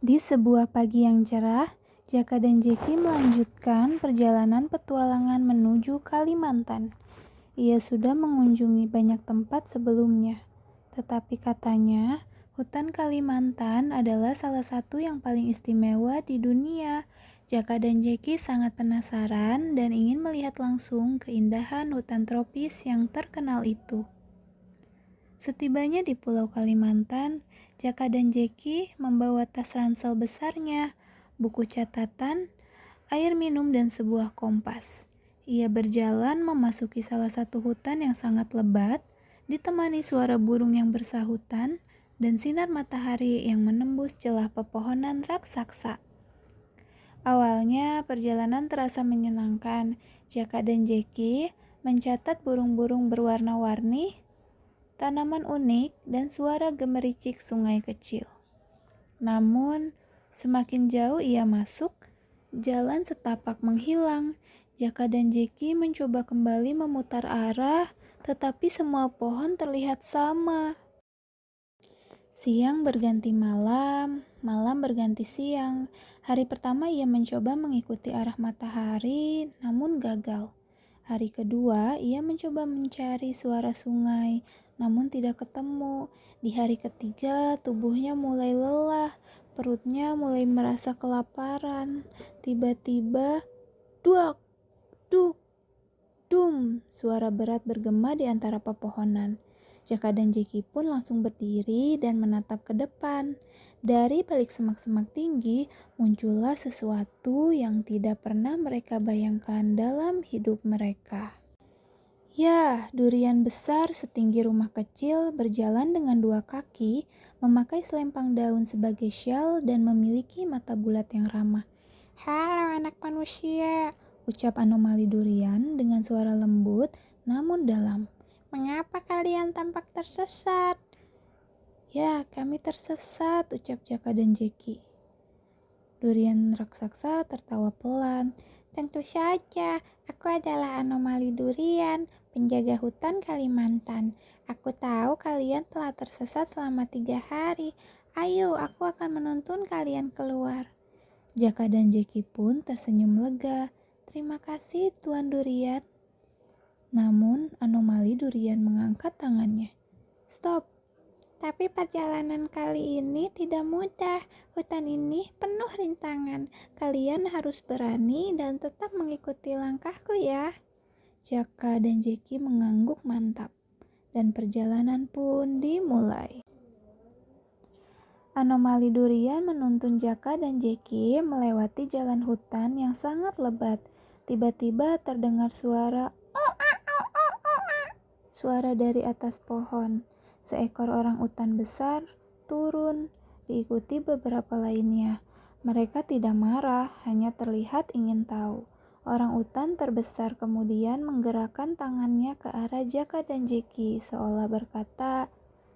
Di sebuah pagi yang cerah, Jaka dan Jeki melanjutkan perjalanan petualangan menuju Kalimantan. Ia sudah mengunjungi banyak tempat sebelumnya, tetapi katanya hutan Kalimantan adalah salah satu yang paling istimewa di dunia. Jaka dan Jeki sangat penasaran dan ingin melihat langsung keindahan hutan tropis yang terkenal itu. Setibanya di Pulau Kalimantan, Jaka dan Jeki membawa tas ransel besarnya, buku catatan, air minum, dan sebuah kompas. Ia berjalan memasuki salah satu hutan yang sangat lebat, ditemani suara burung yang bersahutan dan sinar matahari yang menembus celah pepohonan raksasa. Awalnya perjalanan terasa menyenangkan. Jaka dan Jeki mencatat burung-burung berwarna-warni, tanaman unik, dan suara gemericik sungai kecil. Namun, semakin jauh ia masuk, jalan setapak menghilang. Jaka dan Jeki mencoba kembali memutar arah, tetapi semua pohon terlihat sama. Siang berganti malam, malam berganti siang. Hari pertama ia mencoba mengikuti arah matahari, namun gagal. Hari kedua, ia mencoba mencari suara sungai, namun tidak ketemu. Di hari ketiga, tubuhnya mulai lelah, perutnya mulai merasa kelaparan. Tiba-tiba, duak, duk, dum, suara berat bergema di antara pepohonan. Jaka dan Jeki pun langsung berdiri dan menatap ke depan. Dari balik semak-semak tinggi, muncullah sesuatu yang tidak pernah mereka bayangkan dalam hidup mereka. Ya, durian besar setinggi rumah kecil berjalan dengan dua kaki, memakai selempang daun sebagai syal dan memiliki mata bulat yang ramah. "Halo anak manusia," ucap anomali durian dengan suara lembut namun dalam. "Mengapa kalian tampak tersesat?" "Ya, kami tersesat," ucap Jaka dan Jeki. Durian raksasa tertawa pelan. "Tentu saja, aku adalah anomali durian, penjaga hutan Kalimantan. Aku tahu kalian telah tersesat selama 3 hari. Ayo, aku akan menuntun kalian keluar." Jaka dan Jeki pun tersenyum lega. "Terima kasih, Tuan Durian." Namun, anomali durian mengangkat tangannya. "Stop. Tapi perjalanan kali ini tidak mudah. Hutan ini penuh rintangan. Kalian harus berani dan tetap mengikuti langkahku ya." Jaka dan Jeki mengangguk mantap. Dan perjalanan pun dimulai. Anomali durian menuntun Jaka dan Jeki melewati jalan hutan yang sangat lebat. Tiba-tiba terdengar suara dari atas pohon. Seekor orang utan besar turun, diikuti beberapa lainnya. Mereka tidak marah, hanya terlihat ingin tahu. Orang utan terbesar kemudian menggerakkan tangannya ke arah Jaka dan Jeki, seolah berkata,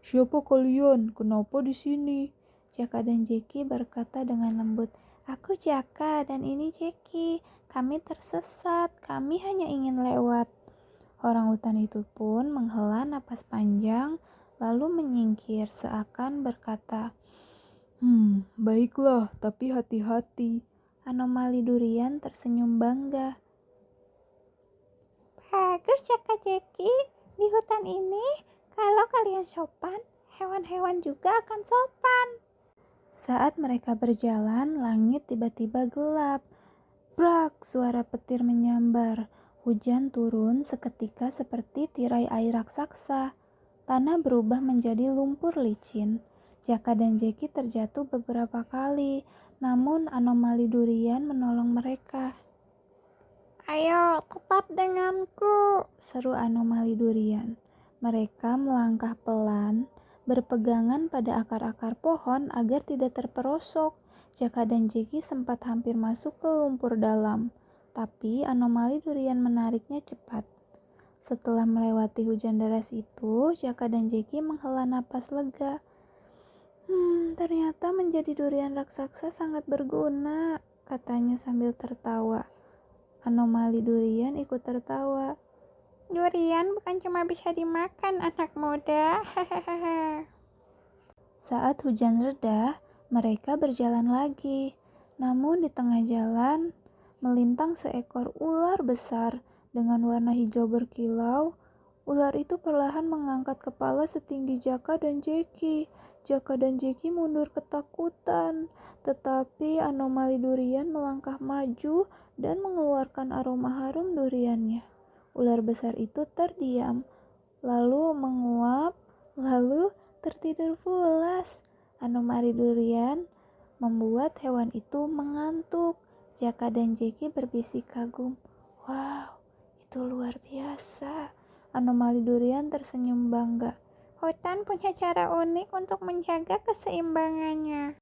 "Siapa kalian? Kenapa di sini?" Jaka dan Jeki berkata dengan lembut, "Aku Jaka dan ini Jeki. Kami tersesat, kami hanya ingin lewat." Orang utan itu pun menghela napas panjang, lalu menyingkir seakan berkata, "Baiklah, tapi hati-hati." Anomali durian tersenyum bangga. "Bagus Jaka Jeki, di hutan ini kalau kalian sopan, hewan-hewan juga akan sopan." Saat mereka berjalan, langit tiba-tiba gelap. Brak, suara petir menyambar. Hujan turun seketika seperti tirai air raksasa. Tanah berubah menjadi lumpur licin. Jaka dan Jeki terjatuh beberapa kali, namun anomali durian menolong mereka. "Ayo, tetap denganku," seru anomali durian. Mereka melangkah pelan, berpegangan pada akar-akar pohon agar tidak terperosok. Jaka dan Jeki sempat hampir masuk ke lumpur dalam, tapi anomali durian menariknya cepat. Setelah melewati hujan deras itu, Jaka dan Jeki menghela napas lega. Ternyata menjadi durian raksasa sangat berguna," katanya sambil tertawa. Anomali durian ikut tertawa. "Durian bukan cuma bisa dimakan, anak muda." Saat hujan reda, Mereka berjalan lagi, namun di tengah jalan melintang seekor ular besar dengan warna hijau berkilau. Ular itu perlahan mengangkat kepala setinggi Jaka dan Jeki. Jaka dan Jeki mundur ketakutan, tetapi anomali durian melangkah maju dan mengeluarkan aroma harum duriannya. Ular besar itu terdiam, lalu menguap, lalu tertidur pulas. Anomali durian membuat hewan itu mengantuk. Jaka dan Jeki berbisik kagum. Wow, itu luar biasa. Anomali durian tersenyum bangga. Hutan punya cara unik untuk menjaga keseimbangannya.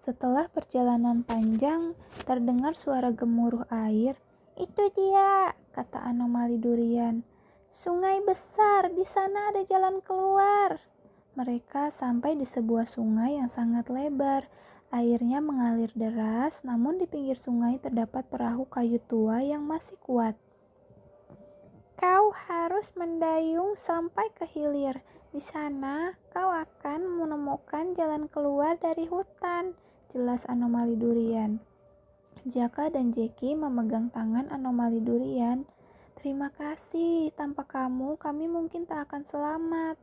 Setelah perjalanan panjang, terdengar suara gemuruh air. Itu dia, kata anomali durian. Sungai besar, di sana ada jalan keluar. Mereka sampai di sebuah sungai yang sangat lebar. Airnya mengalir deras, namun di pinggir sungai terdapat perahu kayu tua yang masih kuat. Kau harus mendayung sampai ke hilir. Di sana, kau akan menemukan jalan keluar dari hutan, jelas anomali durian. Jaka dan Jeki memegang tangan anomali durian. Terima kasih, tanpa kamu kami mungkin tak akan selamat.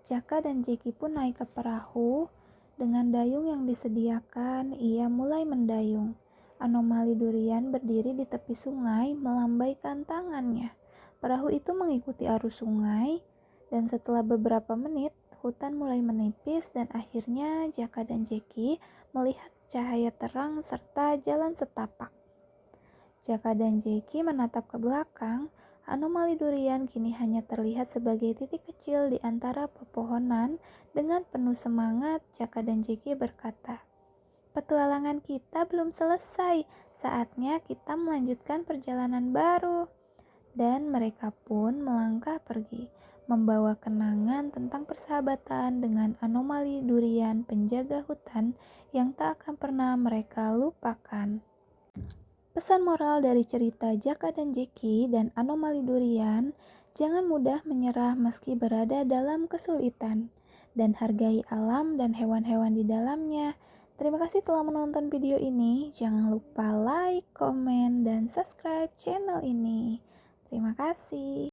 Jaka dan Jeki pun naik ke perahu. Dengan dayung yang disediakan, ia mulai mendayung. Anomali durian berdiri di tepi sungai melambaikan tangannya. Perahu itu mengikuti arus sungai, dan setelah beberapa menit, hutan mulai menipis dan akhirnya Jaka dan Jeki melihat cahaya terang serta jalan setapak. Jaka dan Jeki menatap ke belakang. Anomali durian kini hanya terlihat sebagai titik kecil di antara pepohonan. Dengan penuh semangat, Jaka dan Jeki berkata, petualangan kita belum selesai, saatnya kita melanjutkan perjalanan baru. Dan mereka pun melangkah pergi, membawa kenangan tentang persahabatan dengan anomali durian penjaga hutan yang tak akan pernah mereka lupakan. Pesan moral dari cerita Jaka dan Jeki dan anomali durian, jangan mudah menyerah meski berada dalam kesulitan, dan hargai alam dan hewan-hewan di dalamnya. Terima kasih telah menonton video ini. Jangan lupa like, komen, dan subscribe channel ini. Terima kasih.